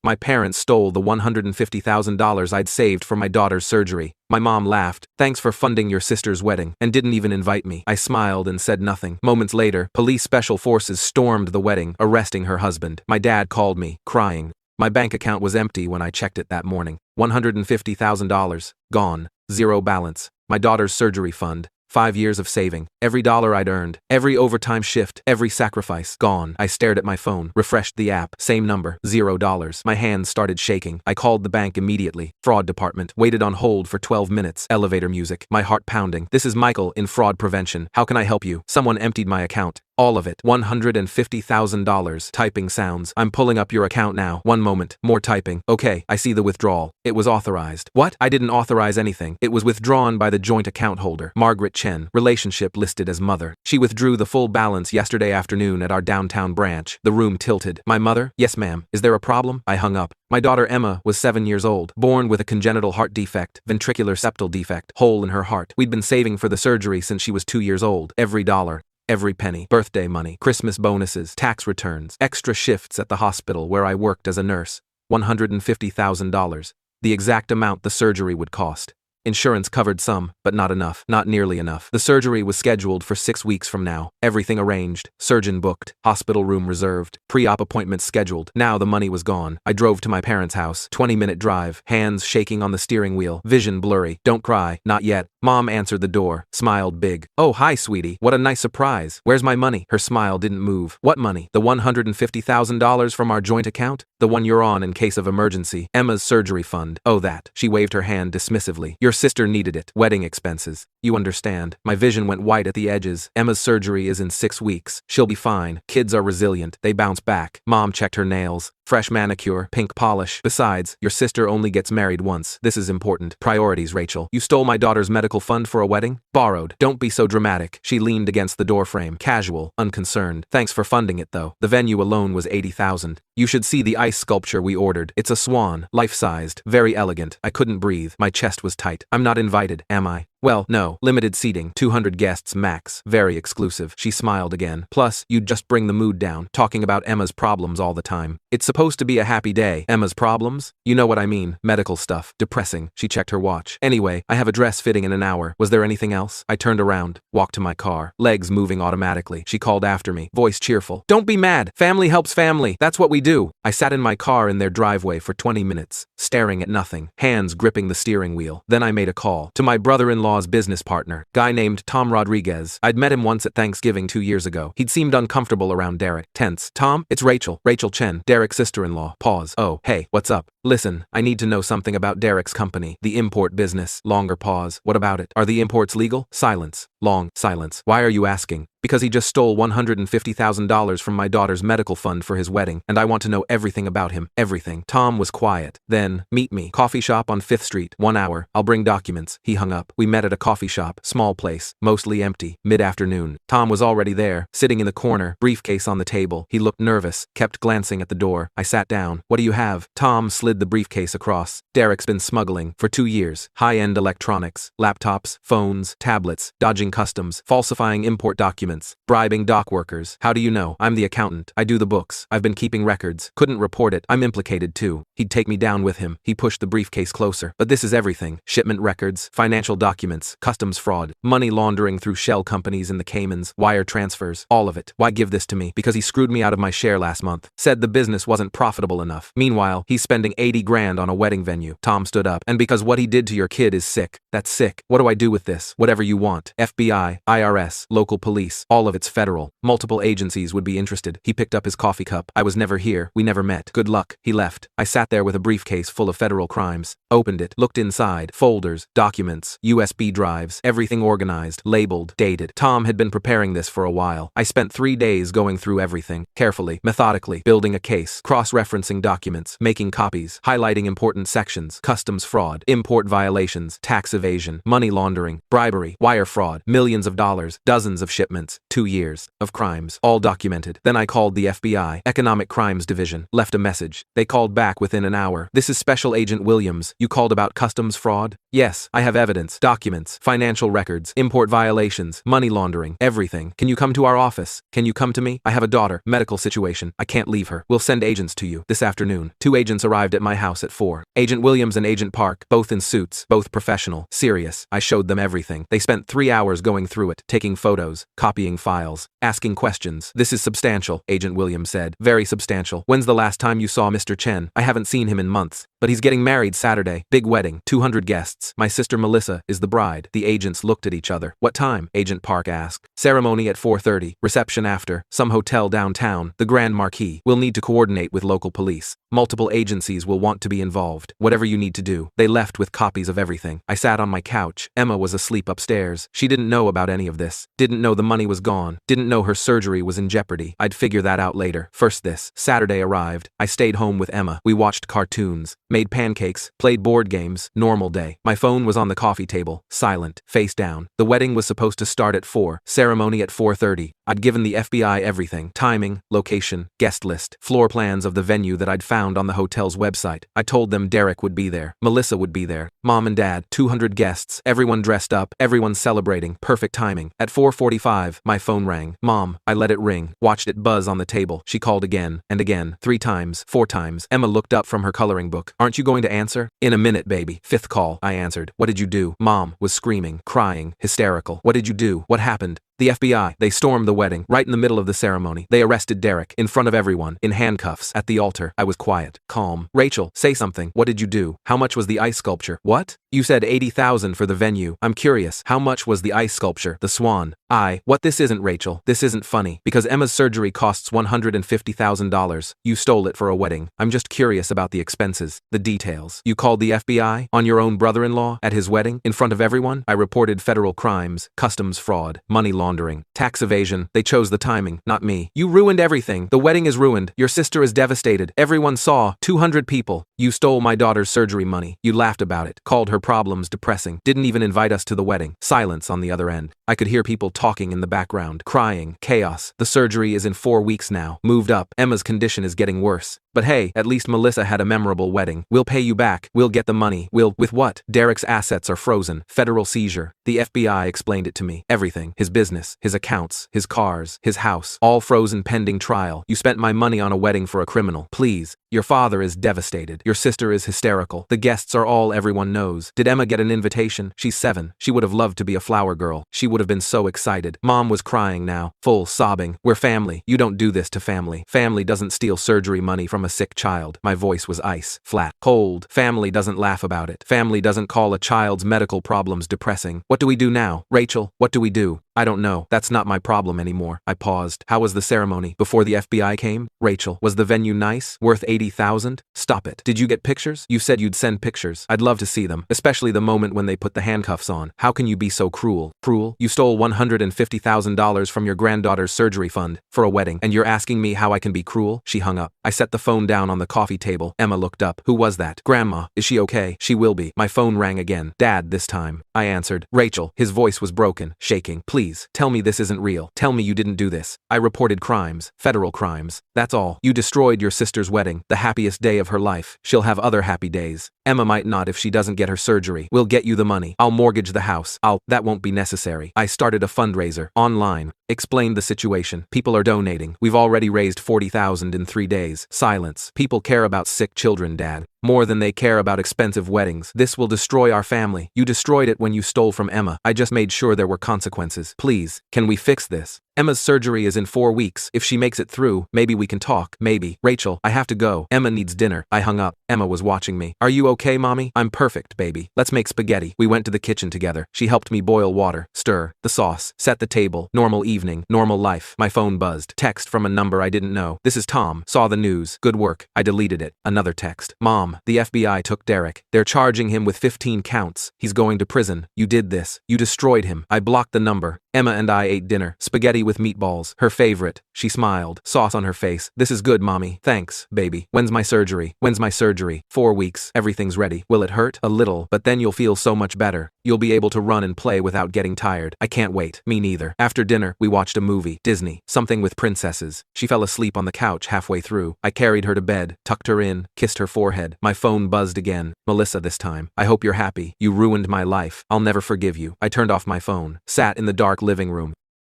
My parents stole the $150,000 I'd saved for my daughter's surgery. My mom laughed. Thanks for funding your sister's wedding, and didn't even invite me. I smiled and said nothing. Moments later, police special forces stormed the wedding, arresting her husband. My dad called me, crying. My bank account was empty when I checked it that morning. $150,000. Gone. Zero balance. My daughter's surgery fund. 5 years of saving. Every dollar I'd earned. Every overtime shift. Every sacrifice. Gone. I stared at my phone. Refreshed the app. Same number. $0. My hands started shaking. I called the bank immediately. Fraud department. Waited on hold for 12 minutes. Elevator music. My heart pounding. This is Michael in fraud prevention. How can I help you? Someone emptied my account. All of it. $150,000. Typing sounds. I'm pulling up your account now. One moment. More typing. Okay, I see the withdrawal. It was authorized. What? I didn't authorize anything. It was withdrawn by the joint account holder, Margaret Chen. Relationship listed as mother. She withdrew the full balance yesterday afternoon at our downtown branch. The room tilted. My mother? Yes, ma'am. Is there a problem? I hung up. My daughter Emma was 7 years old, born with a congenital heart defect, ventricular septal defect, hole in her heart. We'd been saving for the surgery since she was 2 years old. Every dollar. Every penny. Birthday money, Christmas bonuses, tax returns, extra shifts at the hospital where I worked as a nurse. $150,000. The exact amount the surgery would cost. Insurance covered some, but not enough. Not nearly enough. The surgery was scheduled for 6 weeks from now. Everything arranged. Surgeon booked. Hospital room reserved. Pre-op appointments scheduled. Now the money was gone. I drove to my parents' house. 20-minute drive. Hands shaking on the steering wheel. Vision blurry. Don't cry. Not yet. Mom answered the door. Smiled big. Oh, hi, sweetie. What a nice surprise. Where's my money? Her smile didn't move. What money? The $150,000 from our joint account? The one you're on in case of emergency. Emma's surgery fund. Oh, that. She waved her hand dismissively. Your sister needed it. Wedding expenses. You understand. My vision went white at the edges. Emma's surgery is in 6 weeks. She'll be fine. Kids are resilient. They bounce back. Mom checked her nails. Fresh manicure, pink polish. Besides, your sister only gets married once. This is important. Priorities, Rachel. You stole my daughter's medical fund for a wedding? Borrowed. Don't be so dramatic. She leaned against the doorframe. Casual, unconcerned. Thanks for funding it, though. The venue alone was $80,000. You should see the ice sculpture we ordered. It's a swan, life-sized, very elegant. I couldn't breathe. My chest was tight. I'm not invited, am I? Well, no. Limited seating. 200 guests max. Very exclusive. She smiled again. Plus, you'd just bring the mood down, talking about Emma's problems all the time. It's supposed to be a happy day. Emma's problems? You know what I mean. Medical stuff. Depressing. She checked her watch. Anyway, I have a dress fitting in an hour. Was there anything else? I turned around, walked to my car, legs moving automatically. She called after me, voice cheerful. Don't be mad. Family helps family. That's what we do. I sat in my car in their driveway for 20 minutes, staring at nothing, hands gripping the steering wheel. Then I made a call to my brother-in-law's business partner, guy named Tom Rodriguez. I'd met him once at Thanksgiving 2 years ago. He'd seemed uncomfortable around Derek. Tense. Tom, it's Rachel. Rachel Chen, Derek's sister-in-law. Pause. Oh, hey, what's up? Listen, I need to know something about Derek's company, the import business. Longer pause. What about it? Are the imports legal? Silence. Long silence. Why are you asking? Because he just stole $150,000 from my daughter's medical fund for his wedding, and I want to know everything about him. Everything. Tom was quiet. Then, meet me. Coffee shop on 5th Street. 1 hour. I'll bring documents. He hung up. We met at a coffee shop. Small place. Mostly empty. Mid-afternoon. Tom was already there, sitting in the corner, briefcase on the table. He looked nervous, kept glancing at the door. I sat down. What do you have? Tom slid the briefcase across. Derek's been smuggling for 2 years. High-end electronics. Laptops, phones, tablets, dodging customs, falsifying import documents, bribing dock workers. How do you know? I'm the accountant. I do the books. I've been keeping records. Couldn't report it. I'm implicated too. He'd take me down with him. He pushed the briefcase closer. But this is everything. Shipment records, financial documents, customs fraud, money laundering through shell companies in the Caymans, wire transfers, all of it. Why give this to me? Because he screwed me out of my share last month. Said the business wasn't profitable enough. Meanwhile, he's spending 80 grand on a wedding venue. Tom stood up. And because what he did to your kid is sick. That's sick. What do I do with this? Whatever you want. FBI, IRS, local police. All of it's federal. Multiple agencies would be interested. He picked up his coffee cup. I was never here. We never met. Good luck. He left. I sat there with a briefcase full of federal crimes. Opened it. Looked inside. Folders, documents, USB drives, everything organized, labeled, dated. Tom had been preparing this for a while. I spent 3 days going through everything, carefully, methodically, building a case, cross-referencing documents, making copies, highlighting important sections, customs fraud, import violations, tax evasion, money laundering, bribery, wire fraud, millions of dollars, dozens of shipments. documents, 2 years of crimes, all documented. Then I called the FBI, Economic Crimes Division, left a message. They called back within an hour. This is Special Agent Williams. You called about customs fraud? Yes, I have evidence, documents, financial records, import violations, money laundering, everything. Can you come to our office? Can you come to me? I have a daughter, medical situation. I can't leave her. We'll send agents to you this afternoon. 2 agents arrived at my house at 4. Agent Williams and Agent Park, both in suits, both professional, serious. I showed them everything. They spent 3 hours going through it, taking photos, copying files, asking questions. This is substantial, Agent Williams said. Very substantial. When's the last time you saw Mr. Chen? I haven't seen him in months. But he's getting married Saturday. Big wedding, 200 guests. My sister Melissa is the bride. The agents looked at each other. What time? Agent Park asked. Ceremony at 4:30. Reception after. Some hotel downtown. The Grand Marquis. We'll need to coordinate with local police. Multiple agencies will want to be involved. Whatever you need to do. They left with copies of everything. I sat on my couch. Emma was asleep upstairs. She didn't know about any of this. Didn't know the money was gone. Didn't know her surgery was in jeopardy. I'd figure that out later. First this. Saturday arrived. I stayed home with Emma. We watched cartoons. Made pancakes, played board games, normal day. My phone was on the coffee table, silent, face down. The wedding was supposed to start at 4, ceremony at 4:30. I'd given the FBI everything, timing, location, guest list, floor plans of the venue that I'd found on the hotel's website. I told them Derek would be there, Melissa would be there, Mom and Dad, 200 guests, everyone dressed up, everyone celebrating, perfect timing. At 4:45, my phone rang. Mom, I let it ring, watched it buzz on the table. She called again, and again, 3 times, 4 times. Emma looked up from her coloring book. Aren't you going to answer? In a minute, baby. 5th call, I answered. What did you do? Mom was screaming, crying, hysterical. What did you do? What happened? The FBI, they stormed the wedding, right in the middle of the ceremony. They arrested Derek, in front of everyone, in handcuffs, at the altar. I was quiet, calm. Rachel, say something. What did you do? How much was the ice sculpture? What? You said 80,000 for the venue. I'm curious, how much was the ice sculpture, the swan? What this isn't, Rachel. This isn't funny, because Emma's surgery costs $150,000. You stole it for a wedding. I'm just curious about the expenses, the details. You called the FBI? On your own brother-in-law? At his wedding? In front of everyone? I reported federal crimes, customs fraud, money laundering, tax evasion. They chose the timing, not me. You ruined everything. The wedding is ruined. Your sister is devastated. Everyone saw. 200 people. You stole my daughter's surgery money. You laughed about it. Called her problems depressing. Didn't even invite us to the wedding. Silence on the other end. I could hear people talking in the background. Crying. Chaos. The surgery is in 4 weeks now. Moved up. Emma's condition is getting worse. But hey, at least Melissa had a memorable wedding. We'll pay you back. We'll get the money. With what? Derek's assets are frozen. Federal seizure. The FBI explained it to me. Everything. His business, his accounts, his cars, his house. All frozen pending trial. You spent my money on a wedding for a criminal. Please. Your father is devastated. Your sister is hysterical. The guests are all everyone knows. Did Emma get an invitation? She's 7. She would have loved to be a flower girl. She would have been so excited. Mom was crying now. Full sobbing. We're family. You don't do this to family. Family doesn't steal surgery money from a sick child. My voice was ice, flat, cold. Family doesn't laugh about it. Family doesn't call a child's medical problems depressing. What do we do now? Rachel, what do we do? I don't know. That's not my problem anymore. I paused. How was the ceremony? Before the FBI came? Rachel, was the venue nice? Worth 80,000? Stop it. Did you get pictures? You said you'd send pictures. I'd love to see them, especially the moment when they put the handcuffs on. How can you be so cruel? Cruel? You stole $150,000 from your granddaughter's surgery fund for a wedding, and you're asking me how I can be cruel? She hung up. I set the phone down on the coffee table. Emma looked up. Who was that? Grandma. Is she okay? She will be. My phone rang again. Dad this time. I answered. Rachel. His voice was broken, shaking. Please. Tell me this isn't real. Tell me you didn't do this. I reported crimes. Federal crimes. That's all. You destroyed your sister's wedding. The happiest day of her life. She'll have other happy days. Emma might not if she doesn't get her surgery. We'll get you the money. I'll mortgage the house. That won't be necessary. I started a fundraiser. Online. Explained the situation. People are donating. We've already raised 40,000 in 3 days. Silence. People care about sick children, Dad. More than they care about expensive weddings. This will destroy our family. You destroyed it when you stole from Emma. I just made sure there were consequences. Please, can we fix this? Emma's surgery is in 4 weeks. If she makes it through, maybe we can talk. Maybe. Rachel, I have to go. Emma needs dinner. I hung up. Emma was watching me. Are you okay, Mommy? I'm perfect, baby. Let's make spaghetti. We went to the kitchen together. She helped me boil water, stir the sauce, set the table. Normal evening, normal life. My phone buzzed. Text from a number I didn't know. This is Tom. Saw the news. Good work. I deleted it. Another text. Mom, the FBI took Derek. They're charging him with 15 counts. He's going to prison. You did this. You destroyed him. I blocked the number. Emma and I ate dinner. Spaghetti with with meatballs. Her favorite. She smiled. Sauce on her face. This is good, mommy. Thanks, baby. When's my surgery? When's my surgery? 4 weeks. Everything's ready. Will it hurt? A little, but then you'll feel so much better. You'll be able to run and play without getting tired. I can't wait. Me neither. After dinner, we watched a movie. Disney. Something with princesses. She fell asleep on the couch halfway through. I carried her to bed, tucked her in, kissed her forehead. My phone buzzed again. Melissa this time. I hope you're happy. You ruined my life. I'll never forgive you. I turned off my phone, sat in the dark living room,